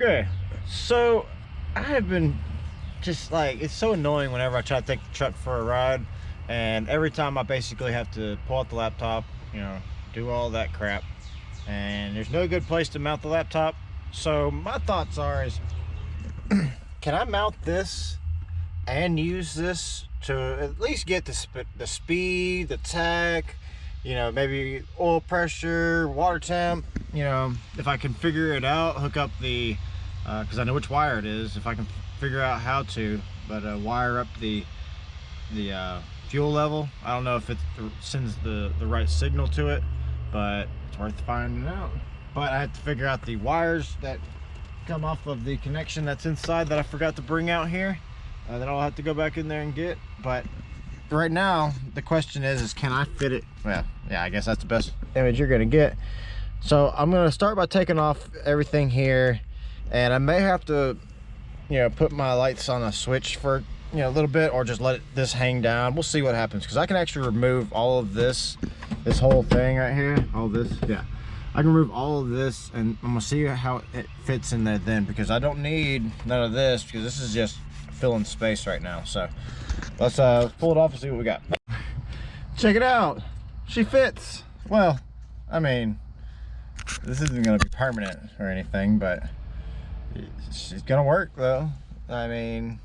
Okay, so I have been just like, it's so annoying whenever I try to take the truck for a ride, and every time I basically have to pull out the laptop, do all that crap, and there's no good place to mount the laptop. So my thoughts are is, can I mount this and use this to at least get the speed, the tach, maybe oil pressure, water temp, if I can figure it out, hook up the because I know which wire it is, if I can figure out how to, but wire up the fuel level. I don't know if it sends the right signal to it, but it's worth finding out. But I have to figure out the wires that come off of the connection that's inside that I forgot to bring out here, that I'll have to go back in there and get. But right now the question is can I fit it? Well, yeah, I guess that's the best image you're gonna get. So I'm gonna start by taking off everything here, and I may have to put my lights on a switch for a little bit, or just let this hang down. We'll see what happens, because I can actually remove all of this whole thing right here, all this. Yeah, I can remove all of this, and I'm gonna see how it fits in there then, because I don't need none of this, because this is just filling space right now. So let's pull it off and see what we got. Check it out, she fits. Well, I mean, this isn't gonna be permanent or anything, but she's gonna work though. I mean,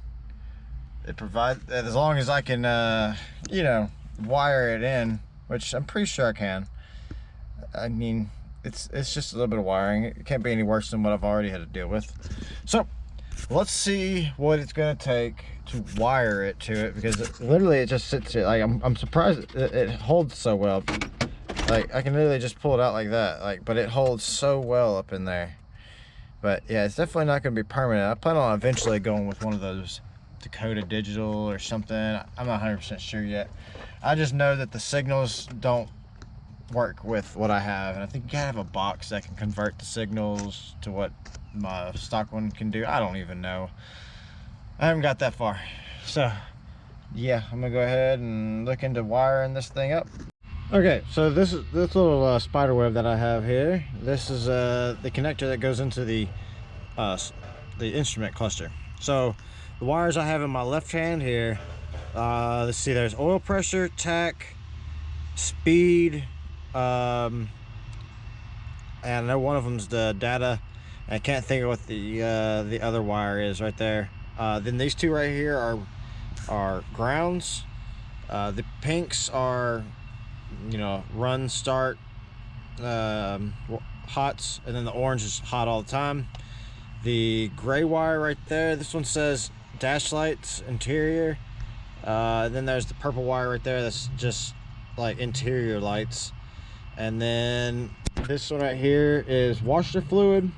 it provides, as long as I can wire it in, which I'm pretty sure I can. I mean, it's just a little bit of wiring. It can't be any worse than what I've already had to deal with. So let's see what it's gonna take to wire it to it, because literally it just sits here. Like, I'm surprised it holds so well. Like, I can literally just pull it out like that, but it holds so well up in there. But yeah, it's definitely not going to be permanent. I plan on eventually going with one of those Dakota Digital or something. I'm not 100% sure yet. I just know that the signals don't work with what I have, and I think you gotta have a box that can convert the signals to what my stock one can do. I don't even know. I haven't got that far. So yeah, I'm gonna go ahead and look into wiring this thing up. Okay, so this little spider web that I have here, this is the connector that goes into the instrument cluster. So the wires I have in my left hand here, let's see, there's oil pressure, tach, speed, and I know one of them's the data. I can't think of what the other wire is right there. Then these two right here are grounds. The pinks are run, start, hots, and then the orange is hot all the time. The gray wire right there, this one says dash lights, interior. Then there's the purple wire right there, that's just like interior lights. And then this one right here is washer fluid.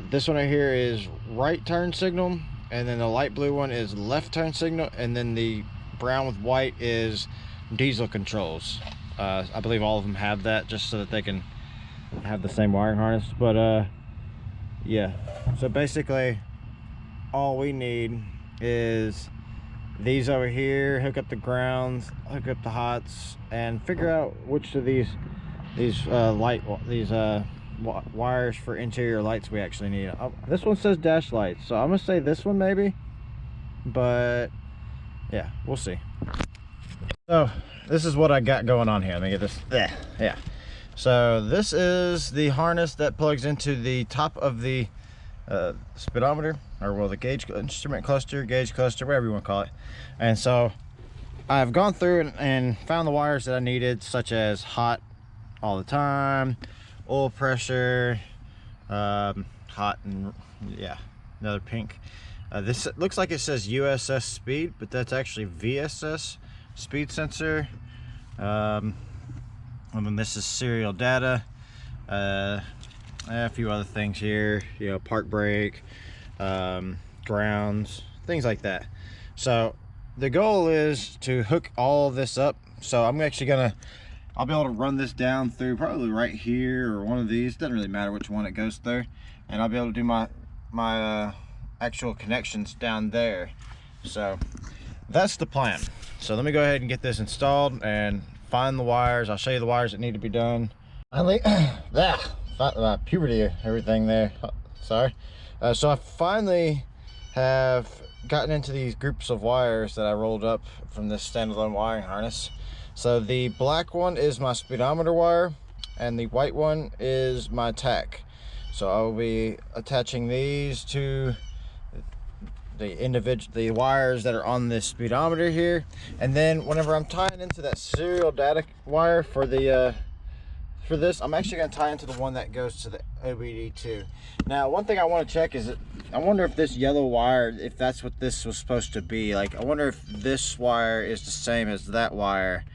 This one right here is right turn signal, and then the light blue one is left turn signal, and then the brown with white is diesel controls. I believe all of them have that, just so that they can have the same wiring harness. But yeah, so basically all we need is these over here, hook up the grounds, hook up the hots, and figure out which of these wires for interior lights we actually need. This one says dash lights, so I'm gonna say this one maybe, but yeah, we'll see. So this is what I got going on here. Let me get this. Yeah. So this is the harness that plugs into the top of the speedometer, or well, the gauge instrument cluster, gauge cluster, whatever you want to call it. And so I've gone through and found the wires that I needed, such as hot all the time, oil pressure, hot, and yeah, another pink. This looks like it says USS speed, but that's actually VSS speed sensor. And then this is serial data, a few other things here, park brake, grounds, things like that. So the goal is to hook all of this up. So I'm actually I'll be able to run this down through probably right here, or one of these, doesn't really matter which one it goes through, and I'll be able to do my actual connections down there. So that's the plan. So let me go ahead and get this installed and find the wires. I'll show you the wires that need to be done. Finally, puberty, everything there. Sorry. So I finally have gotten into these groups of wires that I rolled up from this standalone wiring harness. So the black one is my speedometer wire, and the white one is my tach. So I will be attaching these to the wires that are on this speedometer here, and then whenever I'm tying into that serial data wire for the for this, I'm actually going to tie into the one that goes to the OBD2. Now, one thing I want to check is that I wonder if this yellow wire, if that's what this was supposed to be. Like, I wonder if this wire is the same as that wire.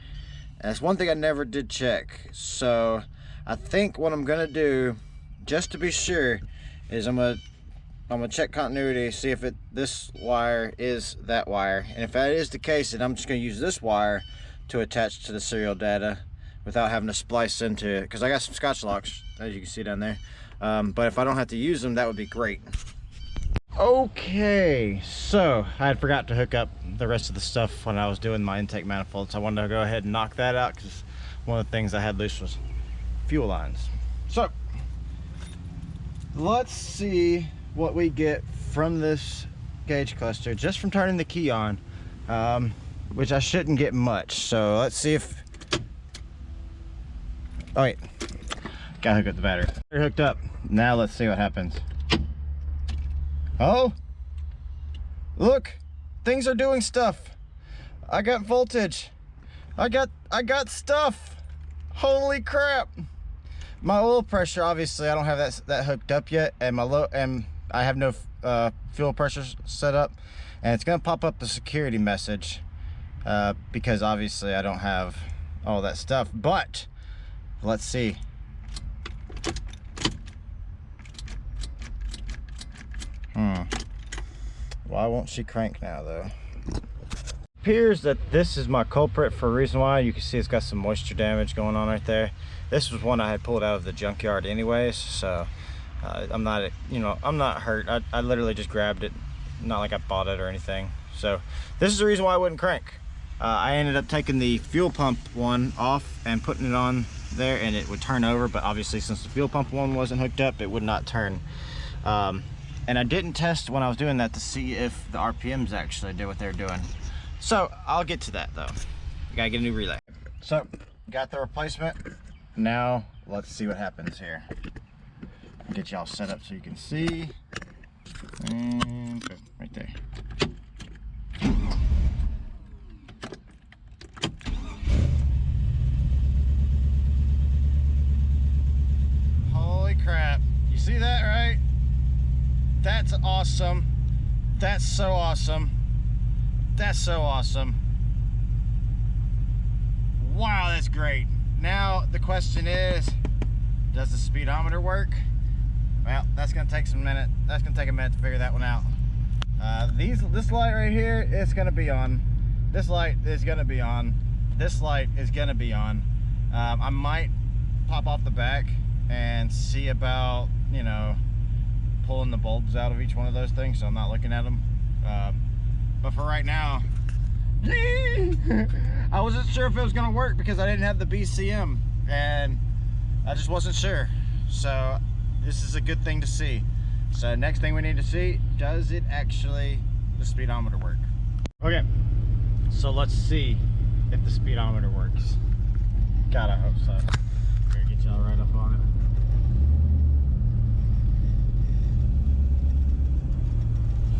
And that's one thing I never did check. So I think what I'm going to do, just to be sure, is I'm gonna check continuity, see if this wire is that wire, and if that is the case, then I'm just gonna use this wire to attach to the serial data without having to splice into it, because I got some Scotch locks, as you can see down there. But if I don't have to use them, that would be great. Okay, so I had forgot to hook up the rest of the stuff when I was doing my intake manifold, so I wanted to go ahead and knock that out, because one of the things I had loose was fuel lines. So let's see what we get from this gauge cluster just from turning the key on, which I shouldn't get much. So let's see if, oh wait, gotta hook up the battery. They're hooked up. Now let's see what happens. Oh, look, things are doing stuff. I got voltage. I got stuff. Holy crap. My oil pressure, obviously I don't have that hooked up yet, and I have no fuel pressure set up, and it's gonna pop up the security message because obviously I don't have all that stuff. But let's see. Why won't she crank now though? Appears that this is my culprit for a reason why. You can see it's got some moisture damage going on right there. This was one I had pulled out of the junkyard anyways, so I'm not, you know, I'm not hurt. I literally just grabbed it, not like I bought it or anything. So this is the reason why I wouldn't crank. I ended up taking the fuel pump one off and putting it on there, and it would turn over, but obviously since the fuel pump one wasn't hooked up, it would not turn. And I didn't test when I was doing that to see if the RPMs actually did what they're doing. So I'll get to that though. We gotta get a new relay. So got the replacement. Now let's see what happens here. Get y'all set up so you can see. And right there. Holy crap. You see that, right? That's awesome. That's so awesome. That's so awesome. Wow, that's great. Now the question is, does the speedometer work? Well, that's gonna take some minute. That's gonna take a minute to figure that one out. This light right here is gonna be on. This light is gonna be on. This light is gonna be on. I might pop off the back and see about, you know, pulling the bulbs out of each one of those things, so I'm not looking at them. But for right now, I wasn't sure if it was gonna work because I didn't have the BCM, and I just wasn't sure. So this is a good thing to see. So next thing we need to see, does it actually, the speedometer work? Okay, so let's see if the speedometer works. God, I hope so. Here, get y'all right up on it.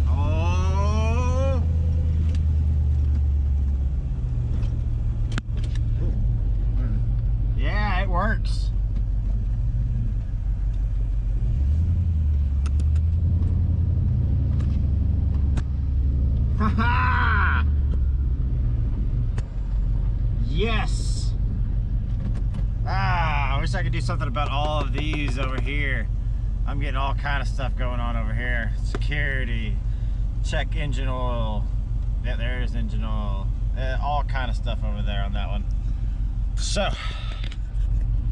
Oh! Yeah, it works. Haha! Yes! I wish I could do something about all of these over here. I'm getting all kind of stuff going on over here. Security, check engine oil. Yeah, there's engine oil. All kind of stuff over there on that one. So,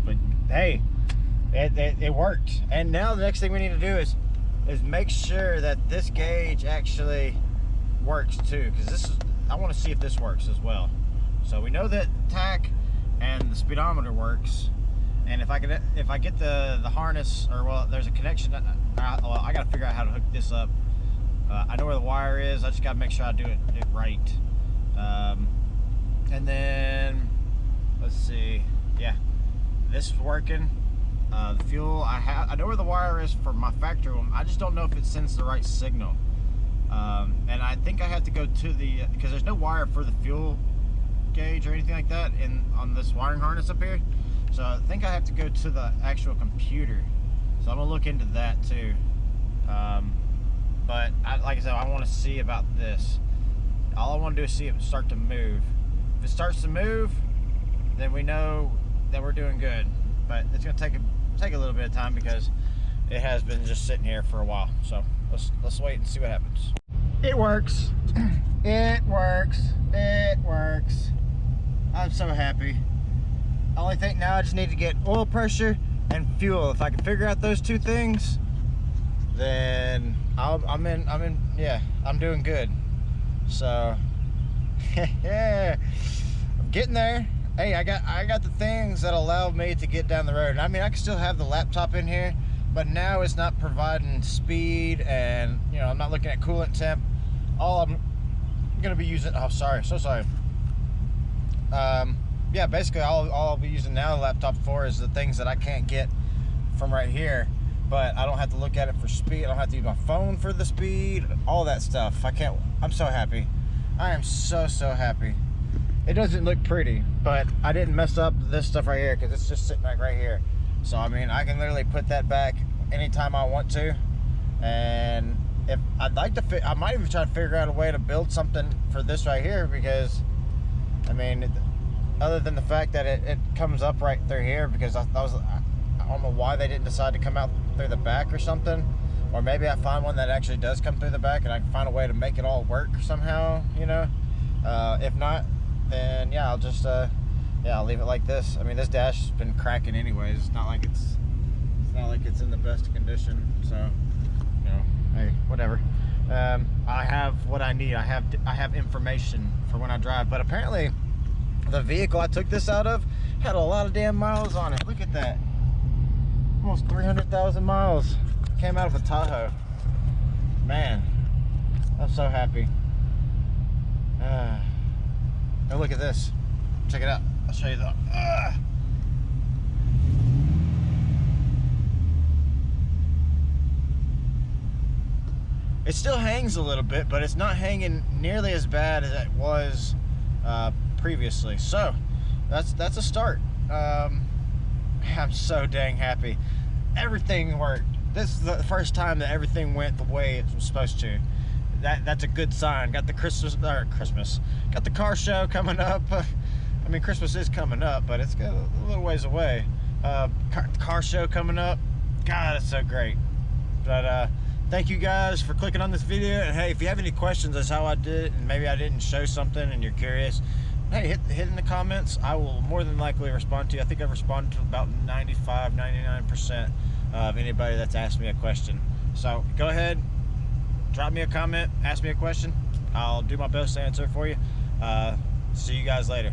but hey, it worked. And now the next thing we need to do is make sure that this gauge actually works too, because this is, I want to see if this works as well. So we know that tach and the speedometer works. And if I get the harness, or well, there's a connection. Well, I got to figure out how to hook this up. I know where the wire is. I just got to make sure I do it right. And then let's see. Yeah, this is working. The fuel, I know where the wire is for my factory one. I just don't know if it sends the right signal. And I think I have to go to the, because there's no wire for the fuel gauge or anything like that on this wiring harness up here. So I think I have to go to the actual computer. So I'm gonna look into that too. But like I said, I want to see about this. All I want to do is see it start to move. If it starts to move, then we know that we're doing good. But it's gonna take a little bit of time because it has been just sitting here for a while. So let's wait and see what happens. It works. It works. It works. I'm so happy. Only thing now, I just need to get oil pressure and fuel. If I can figure out those two things, then I'm in. Yeah, I'm doing good. So yeah, I'm getting there. Hey, I got the things that allow me to get down the road. I mean, I can still have the laptop in here, but now it's not providing speed, and you know, I'm not looking at coolant temp. All I'm gonna be using, oh sorry, so sorry. Yeah, basically all I'll be using now the laptop for is the things that I can't get from right here, but I don't have to look at it for speed. I don't have to use my phone for the speed, all that stuff. I'm so happy. I am so happy. It doesn't look pretty, but I didn't mess up this stuff right here because it's just sitting like right here. So I mean, I can literally put that back anytime I want to. And if I'd like to, I might even try to figure out a way to build something for this right here, because I mean, other than the fact that it comes up right through here, because I don't know why they didn't decide to come out through the back or something. Or maybe I find one that actually does come through the back and I can find a way to make it all work somehow, you know. If not, then yeah, I'll just I'll leave it like this. I mean, this dash has been cracking anyways. It's not like it's in the best condition, so you know, hey, whatever. I have what I need. I have information for when I drive. But apparently the vehicle I took this out of had a lot of damn miles on it. Look at that. Almost 300,000 miles. Came out of a Tahoe. Man, I'm so happy. Oh, look at this. Check it out. I'll show you the. It still hangs a little bit, but it's not hanging nearly as bad as it was previously. So that's a start. I'm so dang happy. Everything worked. This is the first time that everything went the way it was supposed to. That's a good sign. Got the Christmas. Got the car show coming up. I mean, Christmas is coming up, but it's got a little ways away. Car show coming up. God, it's so great. But thank you guys for clicking on this video. And hey, if you have any questions as how I did it, and maybe I didn't show something and you're curious, hey, hit in the comments. I will more than likely respond to you. I think I've responded to about 99% of anybody that's asked me a question. So go ahead, drop me a comment, ask me a question. I'll do my best to answer it for you. See you guys later.